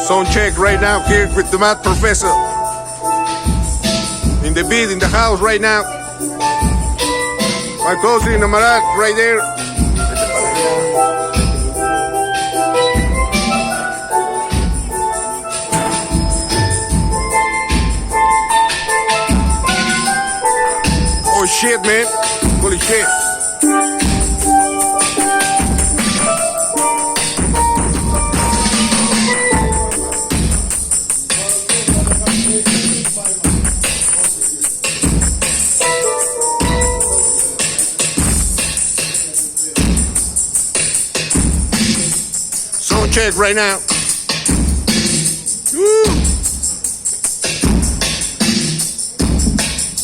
Sound check right now here with the Math Professor. In the beat, in the house right now. My cousin in the Marat right there. Oh shit, man. Holy shit. Sound check right now. Woo.